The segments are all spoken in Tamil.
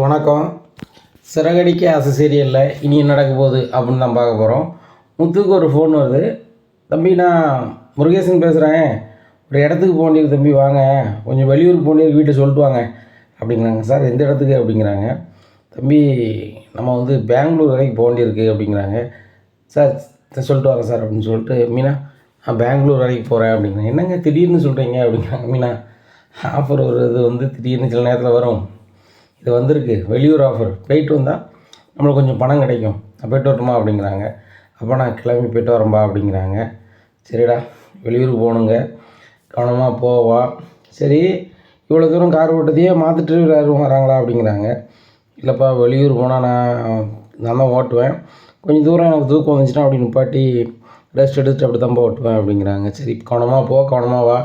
வணக்கம். சிறகடிக்க ஆசை சீரியலில் இனி என்ன நடக்க போகுது அப்படின்னு தான் பார்க்க போகிறோம். முத்துக்கு ஒரு ஃபோன் வருது. தம்பி, நான் முருகேசன் பேசுகிறேன். ஒரு இடத்துக்கு போக வேண்டியது தம்பி, வாங்க கொஞ்சம் வெளியூருக்கு போக வேண்டியது, வீட்டை சொல்லிட்டு வாங்க அப்படிங்கிறாங்க. சார் எந்த இடத்துக்கு அப்படிங்கிறாங்க. தம்பி, நம்ம வந்து பெங்களூர் வரைக்கும் போக வேண்டியிருக்கு அப்படிங்கிறாங்க. சார் சொல்லிட்டு வாங்க சார் அப்படின்னு சொல்லிட்டு மீனா, நான் பெங்களூர் வரைக்கும் போகிறேன் அப்படிங்கிறேன். என்னங்க திடீர்னு சொல்கிறீங்க அப்படிங்கிறாங்க மீனா. ஆஃபர் ஒரு இது வந்து திடீர்னு சில நேரத்தில் வரும். இது வந்திருக்கு, வெளியூர் ஆஃபர், போயிட்டு வந்தால் நம்மளுக்கு கொஞ்சம் பணம் கிடைக்கும், போய்ட்டு வரட்டுமா அப்படிங்கிறாங்க. அப்போ நான் கிளம்பி போய்ட்டு வரேன்பா அப்படிங்கிறாங்க. சரிடா, வெளியூருக்கு போகணுங்க, கவனமாக போவா. சரி, இவ்வளோ தூரம் கார் ஓட்டத்தையே மாற்றிட்டு யாரும் வராங்களா அப்படிங்கிறாங்க. இல்லைப்பா, வெளியூர் போனால் நான் தான் ஓட்டுவேன், கொஞ்சம் தூரம் எனக்கு தூக்கம் வந்துச்சுன்னா அப்படி நிப்பாட்டி ரெஸ்ட் எடுத்துகிட்டு அப்படி தான் ஓட்டுவேன் அப்படிங்கிறாங்க. சரி, கவனமாக போ, கவனமாக வா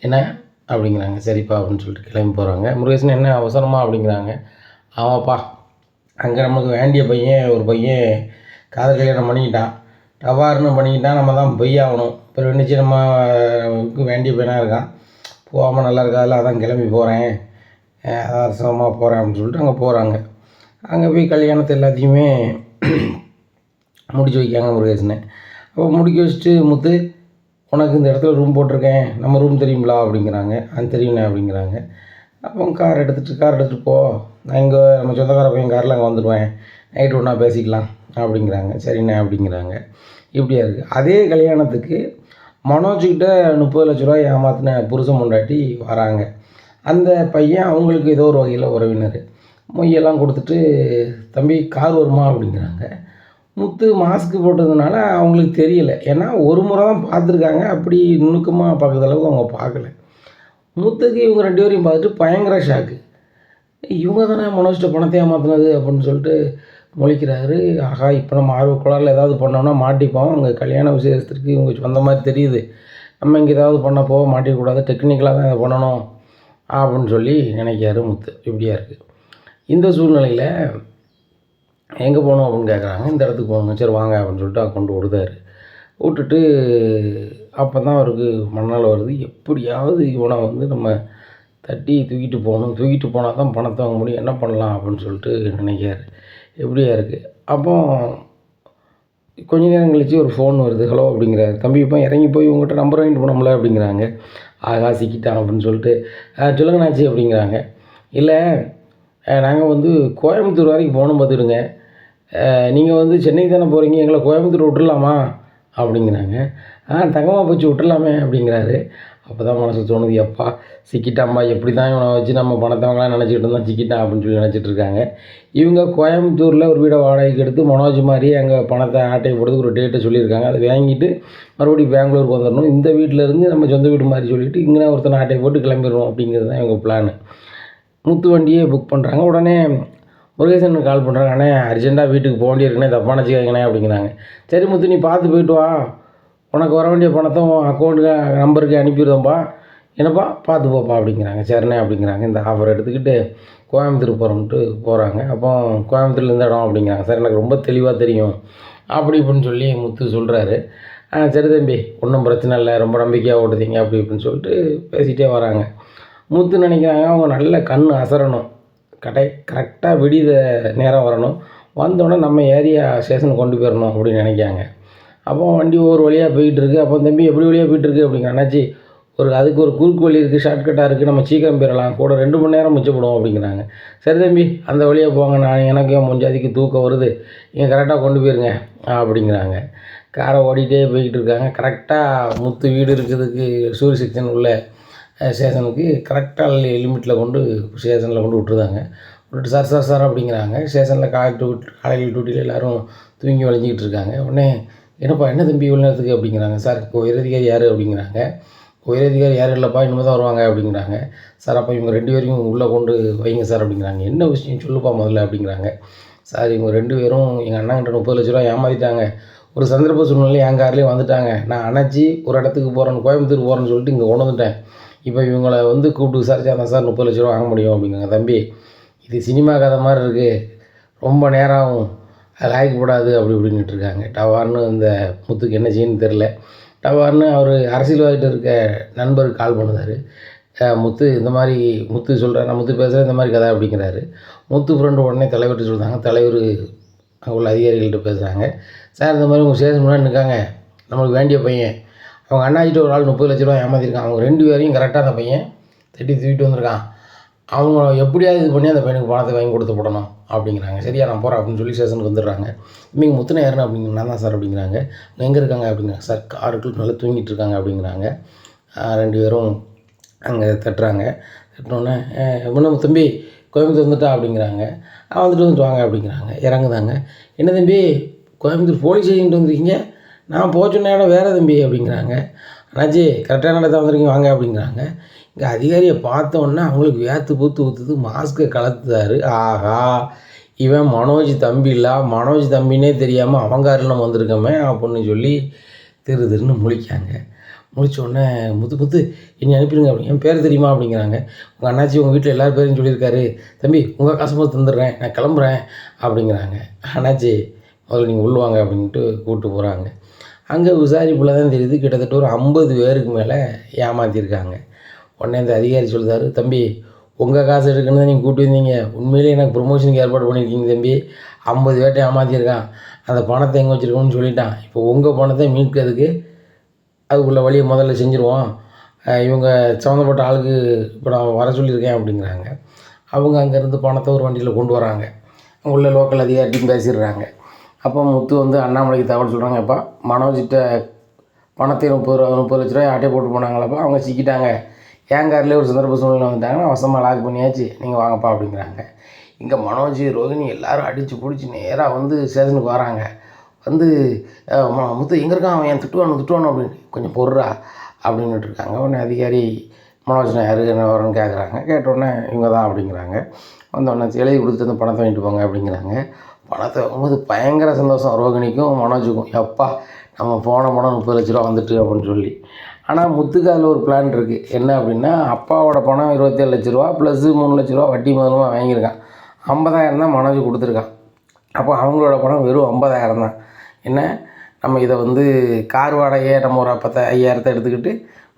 என்ன அப்படிங்கிறாங்க. சரிப்பா அப்படின்னு சொல்லிட்டு கிளம்பி போகிறாங்க. முருகேசன், என்ன அவசரமா அப்படிங்கிறாங்க. ஆமாப்பா, அங்கே நமக்கு வேண்டிய பையன் ஒரு பையன் காதல் கல்யாணம் பண்ணிக்கிட்டான், டவார்னு பண்ணிக்கிட்டான், நம்ம தான் பொய் ஆகணும். இப்போ நினச்சி நமக்கு வேண்டிய பையனாக இருக்கான், போகாமல் நல்லா இருக்காதுல்ல, அதான் கிளம்பி போகிறேன், அதான் அவசரமாக போகிறேன் அப்படின்னு சொல்லிட்டு அங்கே போகிறாங்க. அங்கே போய் கல்யாணத்தை எல்லாத்தையுமே முடிச்சு வைக்காங்க முருகேசனை. அப்போ முடிக்க வச்சுட்டு, முத்து உனக்கு இந்த இடத்துல ரூம் போட்டிருக்கேன், நம்ம ரூம் தெரியுங்களா அப்படிங்கிறாங்க. தெரியுண்ணே அப்படிங்கிறாங்க. அப்போ கார் எடுத்துகிட்டு போ, நான் இங்கே நம்ம சொந்தக்கார பையன் காரில் அங்கே வந்துடுவேன், நைட்டு ஒன்றா பேசிக்கலாம் அப்படிங்கிறாங்க. சரிண்ணே அப்படிங்கிறாங்க. இப்படியா இருக்குது. அதே கல்யாணத்துக்கு மனோஜ்கிட்ட 30 லட்ச ரூபா ஏமாத்தின புருஷன் பொண்டாட்டி வராங்க. அந்த பையன் அவங்களுக்கு ஏதோ ஒரு வகையில் உறவினர். மொய்யெல்லாம் கொடுத்துட்டு, தம்பி கார் வருமா அப்படிங்கிறாங்க. முத்து மாஸ்க்கு போட்டதுனால அவங்களுக்கு தெரியலை, ஏன்னா ஒரு முறை தான் பார்த்துருக்காங்க, அப்படி நுணுக்கமாக பார்க்குற அளவுக்கு அவங்க பார்க்கல. முத்துக்கு இவங்க 2 பேரையும் பார்த்துட்டு பயங்கர ஷாக்கு. இவங்க தானே மனோஜ்கிட்ட பணத்தை ஏமாற்றினது அப்படின்னு சொல்லிட்டு முழிக்கிறாரு. ஆகா, இப்போ நம்ம ஆர்வக்குளாரில் ஏதாவது பண்ணோம்னா மாட்டிப்போம், அங்கே கல்யாண விசேஷத்துக்கு இவங்க வந்த மாதிரி தெரியுது, நம்ம இங்கே ஏதாவது பண்ண போக மாட்டிக்கக்கூடாது, டெக்னிக்கலாக தான் இதை பண்ணணும் அப்படின்னு சொல்லி நினைக்காரு முத்து. இப்படியா இருக்குது. இந்த சூழ்நிலையில் எங்கே போகணும் அப்படின்னு கேட்குறாங்க. இந்த இடத்துக்கு போகணும். சரி வாங்க அப்படின்னு சொல்லிட்டு கொண்டு விடுதாரு. விட்டுட்டு அப்போ தான் அவருக்கு மனநல வருது, எப்படியாவது இவனை வந்து நம்ம தட்டி தூக்கிட்டு போகணும், தூக்கிட்டு போனால் தான் பணத்தை வாங்க முடியும், என்ன பண்ணலாம் அப்படின்னு சொல்லிட்டு நினைக்காரு. எப்படியா இருக்குது. அப்போ கொஞ்ச நேரம் கழித்து ஒரு ஃபோன் வருது. ஹலோ அப்படிங்கிறாரு. தம்பி, இப்போ இறங்கி போய் உங்கள்கிட்ட நம்பர் வாங்கிட்டு போனோம்ல அப்படிங்கிறாங்க. ஆகா, சிக்கிட்டான் அப்படின்னு சொல்லிட்டு சொல்லுங்கண்ணாச்சி அப்படிங்கிறாங்க. இல்லை, நாங்கள் வந்து கோயம்புத்தூர் வரைக்கும் போகணும் பார்த்துடுங்க, நீங்கள் வந்து சென்னை தானே போகிறீங்க, எங்களை கோயம்புத்தூர் விட்டுடலாமா அப்படிங்கிறாங்க. தங்கமாக போச்சு, விட்டுடலாமே அப்படிங்கிறாரு. அப்போ தான் மனசு தோணுது, எப்பா சிக்கிட்டாம்பா, எப்படி தான் இவனை வச்சு நம்ம பணத்தவங்களாம் நினச்சிக்கிட்டு இருந்தோம், சிக்கிட்டான் அப்படின்னு சொல்லி நினச்சிட்டு இருக்காங்க. இவங்க கோயம்புத்தூரில் ஒரு வீடை வாடகைக்கு எடுத்து மனோஜ் மாதிரி அங்கே பணத்தை ஆட்டையை போடுறதுக்கு ஒரு டேட்டை சொல்லியிருக்காங்க. அதை வாங்கிட்டு மறுபடியும் பெங்களூருக்கு வந்துடணும், இந்த வீட்டிலேருந்து நம்ம சொந்த வீடு மாதிரி சொல்லிவிட்டு இங்கே ஒருத்தனை ஆட்டையை போட்டு கிளம்பிடணும் அப்படிங்கிறது தான் இவங்க பிளானு. முத்து வண்டியே புக் பண்ணுறாங்க. உடனே முருகேசனுக்கு கால் பண்ணுறாங்க. அண்ணே, அர்ஜென்ட்டாக வீட்டுக்கு போக வேண்டியிருக்குண்ணே, தப்பாக நினச்சிக்காங்கண்ணே அப்படிங்கிறாங்க. சரி முத்து, நீ பார்த்து போய்ட்டு வா, உனக்கு வர வேண்டிய பணத்தை அக்கௌண்ட்டுக்கு நம்பருக்கு அனுப்பிடுதோம்ப்பா, என்னப்பா பார்த்து போப்பா அப்படிங்கிறாங்க. சரிண்ணே அப்படிங்கிறாங்க. இந்த ஆஃபர் எடுத்துக்கிட்டு கோயம்புத்தூர் போகிறோம்ட்டு போகிறாங்க. அப்போ கோயம்புத்தூரில் இருந்த இடம் அப்படிங்கிறாங்க. சார் எனக்கு ரொம்ப தெளிவாக தெரியும் அப்படி இப்படின்னு சொல்லி முத்து சொல்கிறாரு. சரி தம்பி, ஒன்றும் பிரச்சனை இல்லை, ரொம்ப நம்பிக்கையாக ஓட்டுதீங்க அப்படி இப்படின்னு சொல்லிட்டு பேசிகிட்டே வராங்க. முத்து நினைக்கிறாங்க, அவங்க நல்ல கண் அசரணும், கரெக்டாக விடித நேரம் வரணும், வந்தோடனே நம்ம ஏரியா ஸ்டேஷனுக்கு கொண்டு போயிடணும் அப்படின்னு நினைக்காங்க. அப்போ வண்டி ஒரு வழியாக போயிட்டுருக்கு. அப்போ தம்பி எப்படி வழியாக போயிட்டுருக்கு அப்படிங்கிற. அண்ணாச்சி, அதுக்கு ஒரு குறுக்கு வழி இருக்குது, ஷார்ட்கட்டாக இருக்குது, நம்ம சீக்கிரம் போயிடலாம், கூட 2 மணி நேரம் மிச்சப்படும் அப்படிங்கிறாங்க. சரி தம்பி, அந்த வழியாக போங்க, நான் எனக்கு முஞ்சாதிக்கு தூக்கம் வருது, நீங்கள் கரெக்டாக கொண்டு போயிருங்க அப்படிங்கிறாங்க. காரை ஓடிட்டே போய்கிட்டு இருக்காங்க. கரெக்டாக முத்து வீடு இருக்கிறதுக்கு சூரிய செக்ஷன் உள்ள ஸ்டேஷனுக்கு கரெக்டாக லிமிட்டில் ஸ்டேஷனில் கொண்டு விட்டுருந்தாங்க. விட்டுட்டு சார் அப்படிங்கிறாங்க. ஸ்டேஷனில் காலையில் டியூட்டியில் எல்லோரும் தூங்கி வளைஞ்சிக்கிட்டு இருக்காங்க. உடனே என்னப்பா, என்ன தம்பி இவ்வளோ நேரத்துக்கு அப்படிங்கிறாங்க. சார் உயரதிகாரி யார் அப்படிங்கிறாங்க. உயரதிகாரி யாரும் இல்லைப்பா, இனிமேல் தான் வருவாங்க அப்படிங்கிறாங்க. சார் அப்போ இவங்க 2 பேரையும் உள்ளே கொண்டு வைங்க சார் அப்படிங்கிறாங்க. என்ன விஷயம் சொல்லுப்பா முதல்ல அப்படிங்கிறாங்க. சார் இவங்க 2 பேரும் எங்கள் அண்ணாங்கிட்ட 30 லட்ச ரூபா ஏமாற்றிட்டாங்க, ஒரு சந்தர்ப்ப சூழ்நிலை என் கார்லேயே வந்துட்டாங்க, நான் அணைச்சி ஒரு இடத்துக்கு போகிறேன்னு, கோயம்புத்தூர் போகிறேன்னு சொல்லிட்டு இங்கே கொண்டு வந்துட்டேன், இப்போ இவங்களை வந்து கூப்பிட்டு விசாரிச்சா தான் சார் 30 லட்ச ரூபா வாங்க முடியும் அப்படிங்கிறாங்க. தம்பி, இது சினிமா கதை மாதிரி இருக்குது, ரொம்ப நேரம் ஆகும், லாய்க்கப்படாது அப்படி இப்படின்ட்டு இருக்காங்க. டவார்னு இந்த முத்துக்கு என்ன செய்யணும்னு தெரில. டவார்னு அவர் அரசியல்வாதிகிட்ட இருக்க நண்பருக்கு கால் பண்ணுறாரு. முத்து இந்த மாதிரி முத்து சொல்கிறேன், நான் முத்து பேசுகிறேன் இந்த மாதிரி கதை அப்படிங்கிறாரு. முத்து ஃப்ரெண்டு உடனே தலைவர்கிட்ட சொல்கிறாங்க. தலைவர் உள்ள அதிகாரிகள்கிட்ட பேசுகிறாங்க. சார் இந்த மாதிரி உங்கள் ஸ்டேஷன் முன்னாடி நிற்காங்க, நம்மளுக்கு வேண்டிய பையன், அவங்க அண்ணாச்சிட்ட ஒரு ஆள் 30 லட்ச ரூபா ஏமாற்றிருக்கான். அவங்க 2 பேரையும் கரெக்டாக அந்த பையன் தூக்கிட்டு வந்திருக்கான். அவங்க எப்படியாவது இது பண்ணி அந்த பையனுக்கு பணத்தை வாங்கி கொடுத்து போடணும் அப்படிங்கிறாங்க. சரியா நான் போகிறேன் அப்படின்னு சொல்லி ஸ்டேஷனுக்கு வந்துடுறாங்க. நீங்கள் முத்துன யாருன்னு அப்படிங்கிற, நான் தான் சார் அப்படிங்கிறாங்க. எங்கே இருக்காங்க அப்படிங்கிறாங்க. சார் காருக்குள்ள நல்லா தூங்கிட்டு இருக்காங்க அப்படிங்கிறாங்க. 2 பேரும் அங்கே தட்டுறாங்க. தட்டினோடனே இன்னும் தம்பி கோயம்புத்தூர் வந்துட்டா அப்படிங்கிறாங்க. வந்துட்டு வாங்க அப்படிங்கிறாங்க. இறங்குதாங்க. என்ன தம்பி கோயம்புத்தூர் போலீஸ் ஸ்டேஷன்ட்டு வந்துருக்கீங்க, நான் போக சொன்ன இடம் வேறு தம்பி அப்படிங்கிறாங்க. அண்ணாச்சி கரெக்டான இடத்த வந்திருக்கீங்க வாங்க அப்படிங்கிறாங்க. இங்கே அதிகாரியை பார்த்தோன்னே அவங்களுக்கு வேர்த்து பூத்து ஊற்றுது. மாஸ்க்கை கலத்துதாரு. ஆஹா, இவன் மனோஜ் தம்பி இல்லை, மனோஜ் தம்பினே தெரியாமல் அவங்க அருளம் வந்திருக்கோமே அப்படின்னு சொல்லி திருன்னு முழிக்காங்க. முடித்தோடனே முத்து என்னை அனுப்பிடுங்க அப்படி, என் பேர் தெரியுமா அப்படிங்கிறாங்க. உங்கள் அண்ணாச்சி உங்கள் வீட்டில் எல்லார் பேரையும் சொல்லியிருக்காரு தம்பி, உங்கள் காசு போது தந்துடுறேன், நான் கிளம்புறேன் அப்படிங்கிறாங்க. அண்ணாச்சி முதல்ல நீங்கள் உள்ளுவாங்க அப்படின்ட்டு கூப்பிட்டு போகிறாங்க. அங்கே விசாரிப்பில் தான் தெரியுது கிட்டத்தட்ட ஒரு 50 பேருக்கு மேலே ஏமாற்றிருக்காங்க. உடனே இந்த அதிகாரி சொல்லுதாரு, தம்பி உங்கள் காசு எடுக்கணும் தான் நீங்கள் கூப்பிட்டு வந்தீங்க, உண்மையிலேயே எனக்கு ப்ரொமோஷனுக்கு ஏற்பாடு பண்ணியிருக்கீங்க தம்பி, 50 பேர்ட்ட ஏமாற்றிருக்கான், அந்த பணத்தை எங்கே வச்சுருக்கோன்னு சொல்லிட்டான், இப்போ உங்கள் பணத்தை மீட்கிறதுக்கு அதுக்குள்ள வழியை முதல்ல செஞ்சுருவோம், இவங்க சம்மந்தப்பட்ட ஆளுக்கு இப்போ நான் வர சொல்லியிருக்கேன் அப்படிங்கிறாங்க. அவங்க அங்கேருந்து பணத்தை ஒரு வண்டியில் கொண்டு வராங்க. அங்கே உள்ள லோக்கல் அதிகாரிட்டையும் பேசிடுறாங்க. அப்போ முத்து வந்து அண்ணாமலைக்கு தகவல் சொல்கிறாங்க. அப்பா மனோஜிட்ட பணத்தை 30 லட்ச ரூபாய் ஆட்டை போட்டு போனாங்களப்பா, அவங்க சிக்கிட்டாங்க, என் கார்லேயே ஒரு சந்தர்ப்ப சூழ்நிலை வந்துட்டாங்கன்னா வசமாக லாக் பண்ணியாச்சு, நீங்கள் வாங்கப்பா அப்படிங்கிறாங்க. இங்கே மனோஜ் ரோகிணி எல்லோரும் அடித்து பிடிச்சி நேராக வந்து ஸ்டேஷனுக்கு வராங்க. வந்து முத்து எங்கே இருக்கான், அவன் என் திட்டுவானு அப்படின்னு, கொஞ்சம் பொருறா அப்படின்னுட்டு இருக்காங்க. உடனே அதிகாரி மனோஜ் யார் என்ன வரேன்னு கேட்குறாங்க. கேட்டோடனே இவங்க தான் அப்படிங்கிறாங்க. வந்தோடனே எழுதி கொடுத்துட்டு அந்த பணத்தை வாங்கிட்டு போங்க அப்படிங்கிறாங்க. பணத்தை வாங்கும்போது பயங்கர சந்தோஷம் ரோகிணிக்கும் மனோஜுக்கும். எப்பா நம்ம போன பணம் 30 லட்ச ரூபா வந்துட்டு அப்படின்னு சொல்லி. ஆனால் முத்துக்கு அதில் ஒரு பிளான் இருக்குது. என்ன அப்படின்னா, அப்பாவோட பணம் 27 லட்ச ரூபா ப்ளஸ் 3 லட்ச ரூபா வட்டி முதலமாக வாங்கியிருக்கான். 50,000 தான் மனோஜ் கொடுத்துருக்கான். அப்போ அவங்களோட பணம் வெறும் 50,000 தான். என்ன, நம்ம இதை வந்து கார் வாடகையை நம்ம ஒரு 5,000 எடுத்துக்கிட்டு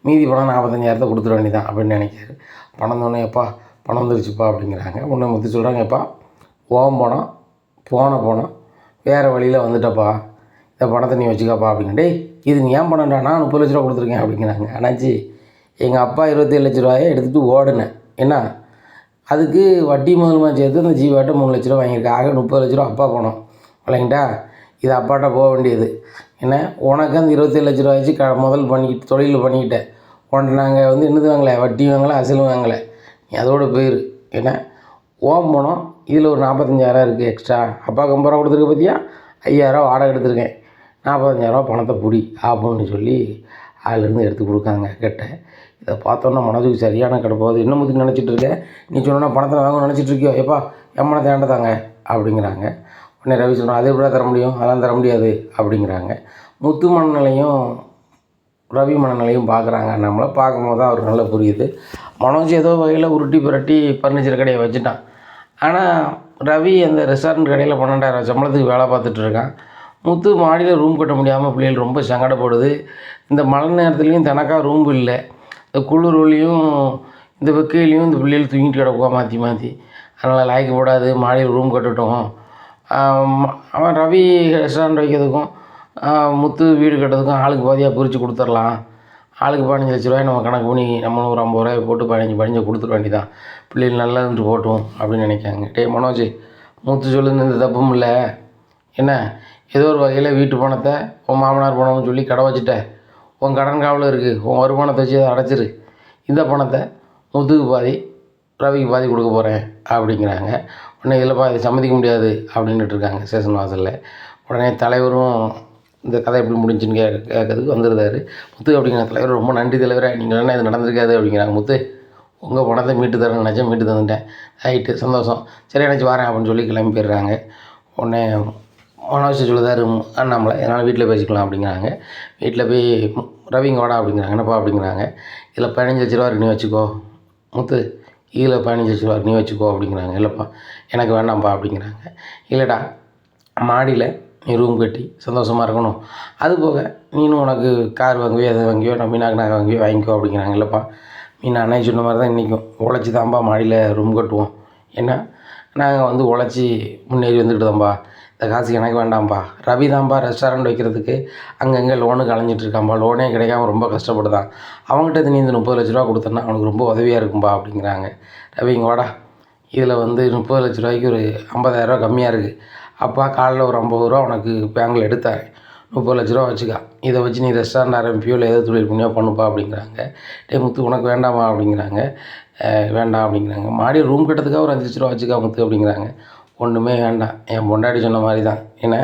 மீதி பணம் 45,000 கொடுத்துட வேண்டியதான் அப்படின்னு நினைக்கிறாரு. பணம் தோணே, எப்பா பணம் வந்துருச்சுப்பா அப்படிங்கிறாங்க. உன்னை முத்து சொல்கிறாங்க, எப்பா ஓம் பணம் போன வேறு வழியில் வந்துட்டப்பா, இந்த பணத்தை நீ வச்சுக்கப்பா அப்படிங்க. டேய் இது நீ ஏன் பணம்டா, நான் 30 லட்ச ரூபா கொடுத்துருக்கேன் அப்படிங்கிறாங்க. அண்ணாச்சி எங்கள் அப்பா 27 லட்ச ரூபாயை எடுத்துகிட்டு ஓடுனேன், என்ன அதுக்கு வட்டி முதலுமா சேர்த்து அந்த ஜீவாட்ட 3 லட்ச ரூபா வாங்கியிருக்கேன், ஆக 30 லட்ச ரூபா அப்பா பணம் இல்லைங்கட்டா, இது அப்பாட்ட போக வேண்டியது. என்ன உனக்கு அந்த 27 லட்ச ரூபா வச்சு முதல் பண்ணிக்கிட்டு தொழில் பண்ணிக்கிட்டேன், உன்னை நாங்கள் வந்து என்னது வாங்கலை, வட்டி வாங்கலை, அசலும் வாங்கலை, நீ அதோட போயிரு. ஏன்னா ஓம் பணம் இதில் ஒரு 45,000 இருக்குது எக்ஸ்ட்ரா, அப்பாவுக்கு 50 ரூபா கொடுத்துருக்க பற்றியா, 5,000 வாடகை எடுத்திருக்கேன், 45,000 பணத்தை பிடி அப்படின்னு சொல்லி அதிலேருந்து எடுத்து கொடுக்காங்க கேட்டேன். இதை பார்த்தோன்னா மனதுக்கு சரியான கிடப்போகுது. இன்னும் முத்துக்கு நினச்சிட்டு இருக்கேன், நீ சொன்னா பணத்தை வாங்கணும்னு நினச்சிட்டு இருக்கியோ, எப்பா என் பணத்தை ஏண்டதாங்க அப்படிங்கிறாங்க. உடனே ரவி சொல்கிறான், அது எப்படியா தர முடியும், அதெல்லாம் தர முடியாது அப்படிங்கிறாங்க. முத்து மனநிலையும் ரவி மனநிலையும் பார்க்குறாங்க. நம்மளை பார்க்கும்போது தான் அவருக்கு நல்லா புரியுது. மனோஜ் ஏதோ வகையில் உருட்டி புரட்டி ஃபர்னிச்சர் கடையை வச்சுட்டான். ஆனால் ரவி அந்த ரெஸ்டாரண்ட் கடையில் 12,000 சம்பளத்துக்கு வேலை பார்த்துட்ருக்கான். முத்து மாடியில் ரூம் கட்ட முடியாமல் பிள்ளைகள் ரொம்ப சங்கடப்படுது. இந்த மழை நேரத்துலேயும் தனக்காக ரூம் இல்லை, இந்த குளிர்லையும் இந்த வெக்கையிலையும் இந்த பிள்ளைகள் தூங்கிட்டு கிடக்குவா மாற்றி. அதனால் லாய்க்கு போடாது, மாடியில் ரூம் கட்டட்டும். அவன் ரவி ரெஸ்டாரண்ட் வைக்கிறதுக்கும் முத்து வீடு கட்டுறதுக்கும் ஆளுக்கு பாதியாக பிரித்து கொடுத்துர்லாம். ஆளுக்கு 15 லட்ச ரூபாய் நம்ம கணக்கு பண்ணி நம்மளும் ஒரு 50 ரூபாய் போட்டு 15 கொடுத்துட வேண்டியதான், பிள்ளைகள் நல்லா இருந்து போட்டும் அப்படின்னு நினைக்காங்க. டே மனோஜ், முத்து சொல்லுன்னு இந்த தப்பும் இல்லை, என்ன ஏதோ ஒரு வகையில் வீட்டு பணத்தை உன் மாமனார் பணம்னு சொல்லி கடை வச்சுட்ட, உன் கடன் காவலில் இருக்குது, உன் வருமானத்தை வச்சு அதை அடைச்சிரு, இந்த பணத்தை முத்துக்கு பாதி ரவிக்கு பாதி கொடுக்க போகிறேன் அப்படிங்கிறாங்க. உடனே இல்லைப்பா இதை சம்மதிக்க முடியாது அப்படின்ட்டு இருக்காங்க ஸ்டேஷன் வாசலில். உடனே தலைவரும் இந்த கதை எப்படி முடிஞ்சுன்னு கேட்கறதுக்கு வந்துருந்தார். முத்து அப்படிங்கிற தலைவர், ரொம்ப நன்றி தலைவரே, நீங்கள் என்ன இது நடந்திருக்காது அப்படிங்கிறாங்க. முத்து உங்கள் பணத்தை மீட்டு தரேன்னு நினச்சேன், மீட்டு தந்துட்டேன், ரைட்டு சந்தோஷம், சரி நினச்சி வரேன் அப்படின்னு சொல்லி கிளம்பி போயிடுறாங்க. உடனே மனோஜ் சொல்லுதாரு அண்ணாமலை, என்னால் வீட்டில் பேசிக்கலாம் அப்படிங்கிறாங்க. வீட்டில் போய் ரவிங்க வாடா அப்படிங்கிறாங்க. என்னப்பா அப்படிங்கிறாங்க. இதில் 15 லட்ச ரூபா நீ வச்சுக்கோ முத்து, இதில் 15 லட்ச ரூபா நீ வச்சுக்கோ அப்படிங்கிறாங்க. இல்லைப்பா எனக்கு வேண்டாம்ப்பா அப்படிங்கிறாங்க. இல்லைடா மாடியில் நீ ரூம் கட்டி சந்தோஷமாக இருக்கணும், அது போக நீனும் உனக்கு கார் வாங்குவியோ அதை வாங்கியோ நான் மீனாக்கு நகை வாங்கியோ வாங்கிக்கோ அப்படிங்கிறாங்க. இல்லைப்பா மீனா அன்னைக்கு சொன்ன மாதிரி தான் இன்றைக்கும் உழைச்சி தான்ப்பா மாடியில் ரூம் கட்டுவோம். ஏன்னா நாங்கள் வந்து உழைச்சி முன்னேறி வந்துக்கிட்டு தான்ப்பா, இந்த காசு எனக்கு வேண்டாம்ப்பா. ரவி தான்ப்பா ரெஸ்டாரண்ட் வைக்கிறதுக்கு அங்கங்கே லோனுக்கு அலைஞ்சிட்ருக்கான்ப்பா, லோனே கிடைக்காம ரொம்ப கஷ்டப்படுதான். அவங்ககிட்ட நீ இந்த 30 லட்ச ரூபா கொடுத்தன்னா அவனுக்கு ரொம்ப உதவியாக இருக்கும்பா அப்படிங்கிறாங்க. ரவி இங்கே வாடா, இதில் வந்து 30 லட்ச ரூபாய்க்கு ஒரு 50,000 கம்மியாக இருக்குது. அப்பா காலைல ஒரு 50 ரூபா உனக்கு பேங்கில் எடுத்தார், 30 லட்ச ரூபா வச்சுக்கா, இதை வச்சு நீ ரெஸ்டாரண்ட் ஆரம்பிப்பியோ இல்லை ஏதோ தொழில் பண்ணியோ பண்ணுப்பா அப்படிங்கிறாங்க. டே முத்து உனக்கு வேண்டாமா அப்படிங்கிறாங்க. வேண்டாம் அப்படிங்கிறாங்க. மாடி ரூம் கட்டுறதுக்காக ஒரு 5 லட்ச ரூபா வச்சுக்கா முத்து அப்படிங்கிறாங்க. ஒன்றுமே வேண்டாம், என் பொண்டாட்டி சொன்ன மாதிரி தான். ஏன்னா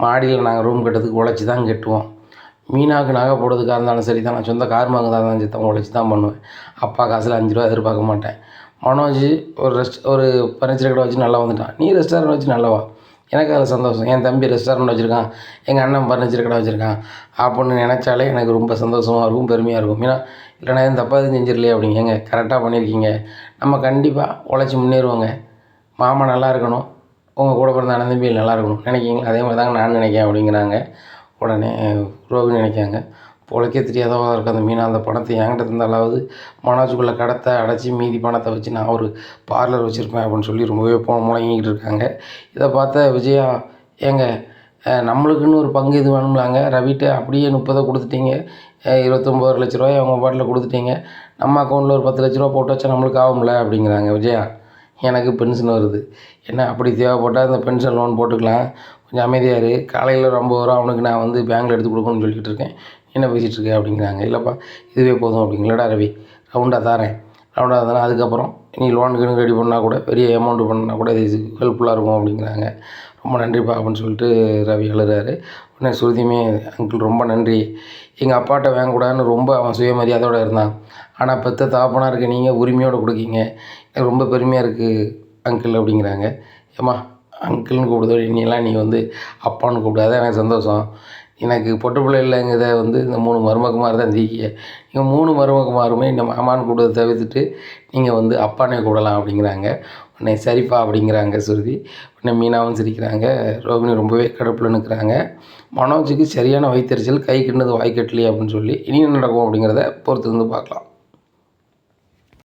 மாடியில் நாங்கள் ரூம் கட்டுறதுக்கு உழைச்சி தான் கட்டுவோம். மீனாவுக்கு நகை போடுறதுக்காக இருந்தாலும் சரி தான், நான் சொந்த கார் வாங்குறதா இருந்தாலும் சரி தான் உழைச்சி தான் பண்ணுவேன். அப்பா காசில் 5 ரூபா எதிர்பார்க்க மாட்டேன். மனோஜ் ஒரு ஃபர்னிச்சர் கடை வச்சு நல்லா வந்துட்டான், நீ ரெஸ்டாரண்ட் வச்சு நல்லவா, எனக்கு அதில் சந்தோஷம். என் தம்பி ரெஸ்டாரண்ட் வச்சுருக்கான், எங்கள் அண்ணன் ஃபர்னிச்சர் கடை வச்சுருக்கான் அப்படின்னு நினச்சாலே எனக்கு ரொம்ப சந்தோஷமாக இருக்கும், பெருமையாக இருக்கும். மீனா இல்லைனா எதுவும் தப்பாக எதுவும் செஞ்சிடலையே அப்படிங்க. ஏங்க கரெக்டாக பண்ணியிருக்கீங்க, நம்ம கண்டிப்பாக உழைச்சி முன்னேறுவோங்க. மாமா நல்லா இருக்கணும், உங்கள் கூட பிறந்த அண்ணன் தம்பி நல்லா இருக்கணும் நினைக்கிங்களா? அதே மாதிரி தாங்க நான் நினைக்கிறேன் அப்படிங்கிறாங்க. உடனே ரோகிணி நினைக்காங்க, பொழைக்க தெரியாதவா இருக்க அந்த மீனா அந்த பணத்தை என்கிட்ட தந்தாலாவது மனோஜுக்குள்ளே கடத்தை அடைச்சி மீதி பணத்தை வச்சு நான் ஒரு பார்லர் வச்சுருப்பேன் அப்படின்னு சொல்லி ரொம்பவே முழங்கிக்கிட்டு இருக்காங்க. இதை பார்த்த விஜயா, ஏங்க நம்மளுக்குன்னு ஒரு பங்கு இது வேணும்லாங்க, ரவிட்ட அப்படியே 30 கொடுத்துட்டீங்க, 29 லட்ச ரூபாய் அவங்க பாட்டில் கொடுத்துட்டீங்க, நம்ம அக்கௌண்ட்டில் ஒரு 10 லட்ச ரூபா போட்டு வச்சா நம்மளுக்கு ஆகும்ல அப்படிங்கிறாங்க. விஜயா எனக்கு பென்ஷன் வருது, என்ன அப்படி தேவைப்பட்டால் இந்த பென்ஷன் லோன் போட்டுக்கலாம், கொஞ்சம் அமைதியாக இரு, காலையில் ஒரு 50 ரூபா அவனுக்கு நான் வந்து பேங்க்கில் எடுத்து கொடுக்கணும்னு சொல்லிக்கிட்டு இருக்கேன், என்ன பேசிகிட்டு இருக்கேன் அப்படிங்கிறாங்க. இல்லைப்பா இதுவே போதும் அப்படிங்களடா ரவி, ரவுண்டாக தாரேன், ரவுண்டாக தானே, அதுக்கப்புறம் நீ லோனுக்கு ரெடி பண்ணால் கூட பெரிய அமௌண்ட்டு பண்ணால் கூட இது ஹெல்ப்ஃபுல்லாக இருக்கும் அப்படிங்கிறாங்க. ரொம்ப நன்றிப்பா அப்படின்னு சொல்லிட்டு ரவி எழுதுறாரு. உடனே ஸ்ருதியுமே அங்கிள் ரொம்ப நன்றி, எங்கள் அப்பாட்ட வாங்கக்கூடாதுன்னு ரொம்ப அவன் சுயமரியாதையோடு இருந்தான், ஆனால் பெற்ற தகப்பனாக இருக்க நீங்கள் உரிமையோடு கொடுக்கீங்க, எனக்கு ரொம்ப பெருமையாக இருக்குது அங்கிள் அப்படிங்கிறாங்க. ஏம்மா அங்கிள்னு கூப்பிடுதோ நீ வந்து அப்பான்னு கூப்பிடாத, எனக்கு சந்தோஷம், எனக்கு பொட்டு பிள்ளை இல்லைங்கிறத வந்து இந்த 3 மருமகுமார் தான் தீக்கிய, நீங்கள் 3 மருமகுமாருமே இந்த மாமான்னு கூப்பிடுறத தவிர்த்துட்டு நீங்கள் வந்து அப்பானே கூடலாம் அப்படிங்கிறாங்க. உடனே சரிப்பா அப்படிங்கிறாங்க ஸ்ருதி. உடனே மீனாவும் சிரிக்கிறாங்க. ரோகிணி ரொம்பவே கடுப்பில் நிற்கிறாங்க. மனோஜுக்கு சரியான வயிற்றெரிச்சல், கை கிண்டது வாய் கட்டலையே அப்படின்னு சொல்லி இனி என்ன நடக்கும் அப்படிங்கிறத பொறுத்து இருந்து பார்க்கலாம்.